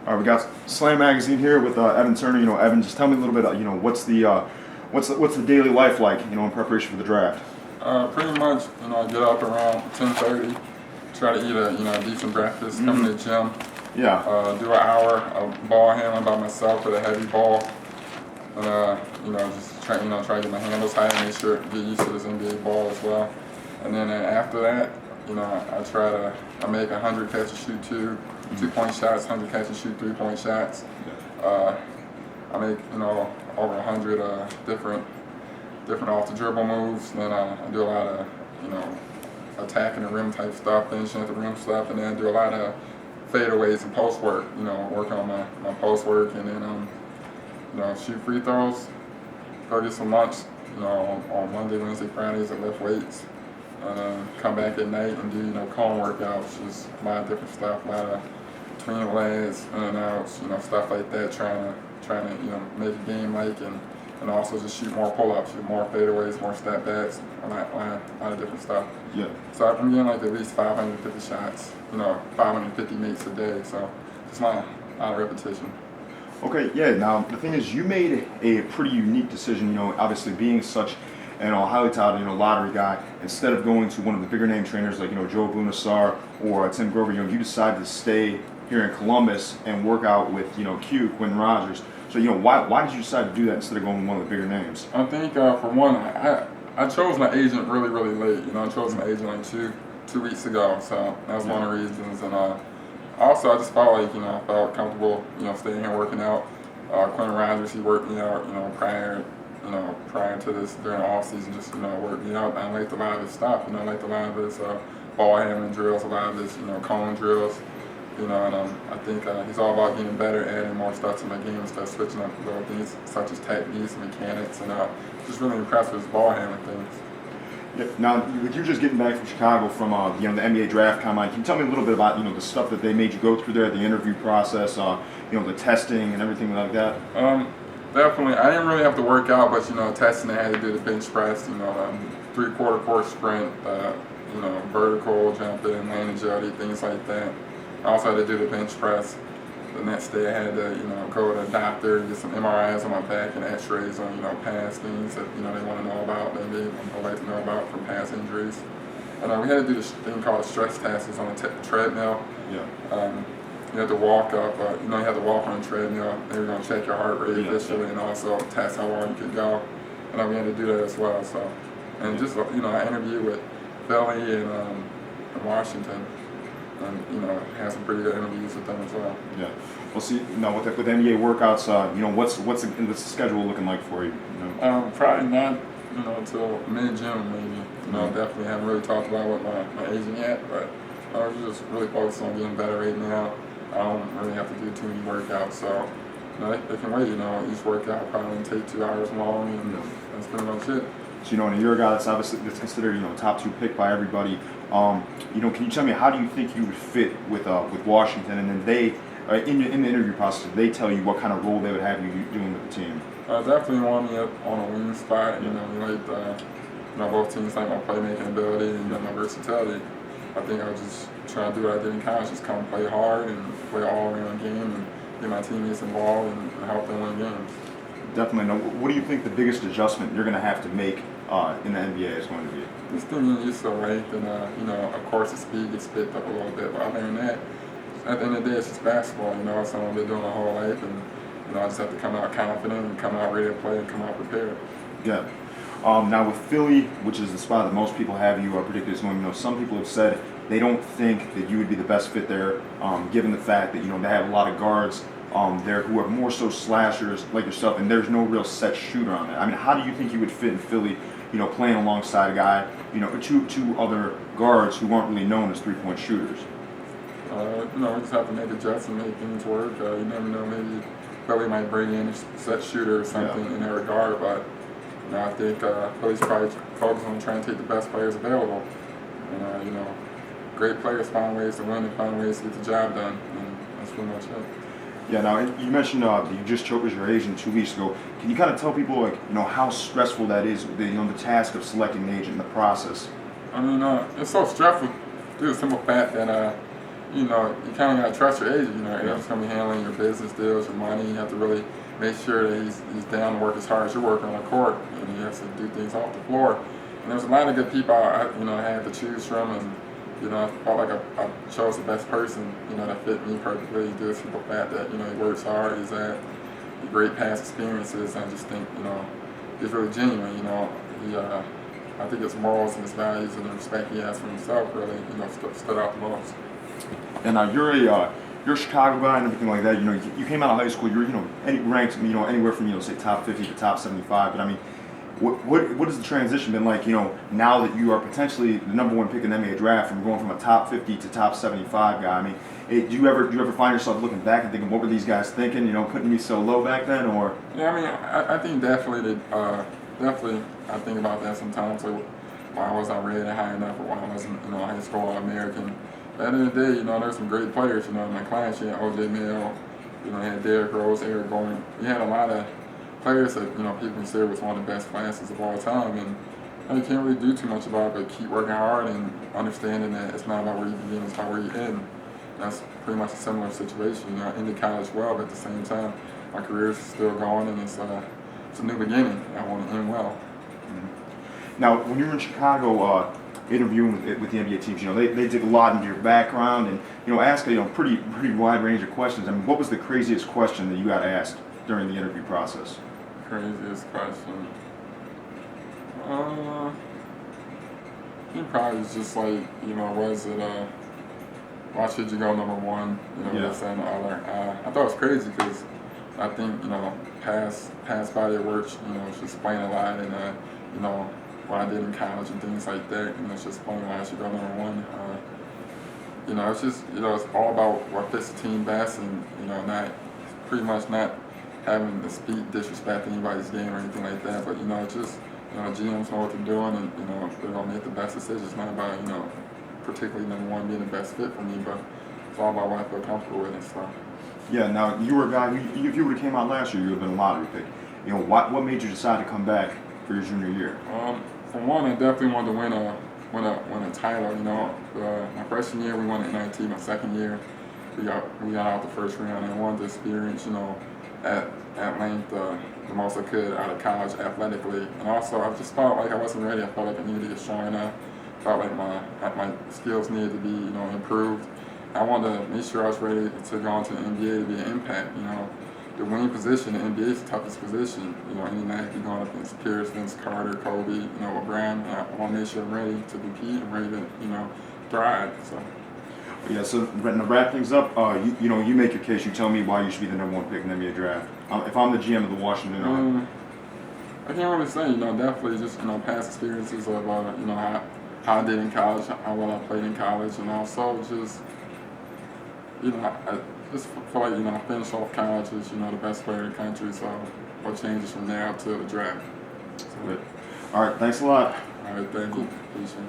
All right, we got Slam Magazine here with Evan Turner. Evan, just tell me a little bit. What's the daily life like? In preparation for the draft. Pretty much, I get up around 10:30, try to eat a decent breakfast, come to the gym, Yeah. do an hour of ball handling by myself with a heavy ball, and just try to get my handles high and make sure get used to this NBA ball as well. And then after that, I make 100 catch and shoot 2-point shots, 100 catch and shoot 3-point shots. I make over 100 different off the dribble moves. Then I do a lot of attacking the rim type stuff, finishing at the rim stuff, and then I do a lot of fadeaways and post work. Work on my post work, and then shoot free throws. Go get some lunch. On Monday, Wednesday, Fridays I lift weights. Come back at night and do cone workouts, just a lot of different stuff, a lot of between legs, in and outs, stuff like that. Trying to make a game like and also just shoot more pull-ups, shoot more fadeaways, more step backs, a lot of different stuff. Yeah. So I'm getting like at least 550 shots, 550 makes a day. So it's not a lot of repetition. Okay. Yeah. Now the thing is, you made a pretty unique decision. Obviously being such highly touted, lottery guy, instead of going to one of the bigger name trainers like, Joe Bunasar or Tim Grover, you decided to stay here in Columbus and work out with, Quentin Rogers. So, why did you decide to do that instead of going with one of the bigger names? I think for one, I chose my agent really, really late. I chose my agent like two weeks ago, so that was one of the reasons. And also, I just felt like, I felt comfortable, staying here working out. Quentin Rogers, he worked me out, prior to this during the off season, just worked me out. I liked a lot of his stuff. I liked a lot of his ball handling drills, a lot of his cone drills. And I think he's all about getting better, adding more stuff to my game, and start switching up little things such as techniques and mechanics, and just really impressed with his ball handling things. Yeah. Now, you're just getting back from Chicago from the NBA draft combine. Can you tell me a little bit about the stuff that they made you go through there, the interview process, the testing and everything like that? Definitely. I didn't really have to work out, but testing, I had to do the bench press, 3/4 court sprint, vertical jumping, landing agility, things like that. I also had to do the bench press. The next day I had to, go to the doctor and get some MRIs on my back and X-rays on, past things that, they want to know about, that they would like to know about from past injuries. And we had to do this thing called stress tests on the treadmill. Yeah. You had to walk up, you had to walk on a treadmill. They were going to check your heart rate visually and also test how long you could go. And we had to do that as well. So, and just, I interviewed with Philly and Washington. And had some pretty good interviews with them as well. Yeah. Well, see, with NBA workouts, what's the schedule looking like for you? Probably not, until mid-June maybe. Definitely haven't really talked about with my agent yet, but I was just really focused on getting better right now. I don't really have to do too many workouts, so they can wait. Each workout probably take 2 hours long, and that's pretty much it. So, in a year ago, that's considered, top 2 pick by everybody. Can you tell me how do you think you would fit with Washington? And then they, in the interview process, they tell you what kind of role they would have you doing with the team? Definitely want me up on a wing spot. We like both teams like my playmaking ability and my versatility. I think I was just trying to do what I did in college, just come play hard and play all around game and get my teammates involved and help them win games. Definitely. Now, what do you think the biggest adjustment you're going to have to make in the NBA is going to be? Just getting used to length and, of course the speed gets picked up a little bit. But other than that, at the end of the day, it's just basketball. It's something I've been doing my whole life. And, I just have to come out confident and come out ready to play and come out prepared. Yeah. Now with Philly, which is the spot that most people have you predicted as going, some people have said they don't think that you would be the best fit there, given the fact that, they have a lot of guards there who are more so slashers like yourself, and there's no real set shooter on that. I mean, how do you think you would fit in Philly, playing alongside a guy, two other guards who aren't really known as 3-point shooters? We just have to make adjustments and make things work. You never know, maybe Philly might bring in a set shooter or something in that regard, but I think Philly's probably focused on trying to take the best players available. And, great players find ways to win and find ways to get the job done, and that's pretty much it. Yeah. Now you mentioned you just spoke with your agent 2 weeks ago. Can you kind of tell people how stressful that is? The task of selecting an agent in the process. It's so stressful due to the simple fact that you know, you kind of got to trust your agent. You know, agent's going to be handling your business deals, your money. You have to really make sure that he's down to work as hard as you're working on the court, and he has to do things off the floor. And there's a lot of good people I had to choose from, and you know, I felt like I chose the best person, you know, that fit me perfectly. Just for the fact that, you know, he works hard, he's had great past experiences, and I just think, you know, he's really genuine. You know, I think his morals and his values and the respect he has for himself really, you know, stood out the most. And you're a Chicago guy and everything like that. You know, you came out of high school. You're ranked anywhere from say top 50 to top 75. But I mean, what has the transition been like? You know, now that you are potentially the number one pick in the NBA draft, from going from a top 50 to top 75 guy. I mean, do you ever find yourself looking back and thinking, what were these guys thinking? You know, putting me so low back then, or? Yeah, I mean, I think definitely I think about that sometimes. Like, why was I rated high enough, or why I wasn't, you know, high school All-American? At the end of the day, you know, there's some great players, you know, in my class. You had O.J. Mayo, you know, you had Derrick Rose, Eric Gordon. You had a lot of players that, you know, people consider was one of the best classes of all time, and you can't really do too much about it, but keep working hard and understanding that it's not about where you begin, it's about where you end. That's pretty much a similar situation. You know, I ended college well, but at the same time, my career is still going, and it's a new beginning. I want to end well. Mm-hmm. Now, when you were in Chicago, interviewing with the NBA teams, you know, they dig a lot into your background and, you know, ask a pretty wide range of questions. I mean, what was the craziest question that you got asked during the interview process? Craziest question. He probably was just like, you know, was it why should you go number one? You know, this and the other. I thought it was crazy because I think, you know, past body of work, you know, it's just explain a lot, and you know, what I did in college and things like that. You know, it's just explain why I should go number one. You know, it's just, you know, it's all about what fits the team best, and you know, not having to speak disrespect anybody's game or anything like that. But you know, it's just, you know, GMs know what they're doing, and you know, they're gonna make the best decisions. It's not about, you know, particularly number one being the best fit for me, but it's all about what I feel comfortable with and stuff. Yeah. Now, you were a guy who, if you would have came out last year, you would have been a lottery pick. You know, what made you decide to come back for your junior year? For one, I definitely wanted to win a title. You know, my freshman year we won the NIT. My second year, we got out the first round, and I wanted to experience, you know, at length the most I could out of college athletically. And also, I just felt like I wasn't ready. I felt like I needed to get strong enough. Felt like my skills needed to be, you know, improved. I wanted to make sure I was ready to go into the NBA to be an impact. You know, the winning position, the NBA is the toughest position. You know, any night you're going up against Pierce, Vince Carter, Kobe, you know, LeBron. I want to make sure I'm ready to compete and ready to, you know, thrive. So. Yeah, so to wrap things up, you know, you make your case. You tell me why you should be the number one pick in the NBA draft. If I'm the GM of the Washington, I can't really say. You know, definitely just, you know, past experiences of you know, how I did in college, how well I played in college, and also just, you know, I just feel like, you know, I finished off college as, you know, the best player in the country. So what changes from there up to the draft. So, all right, thanks a lot. All right, thank you. Appreciate it.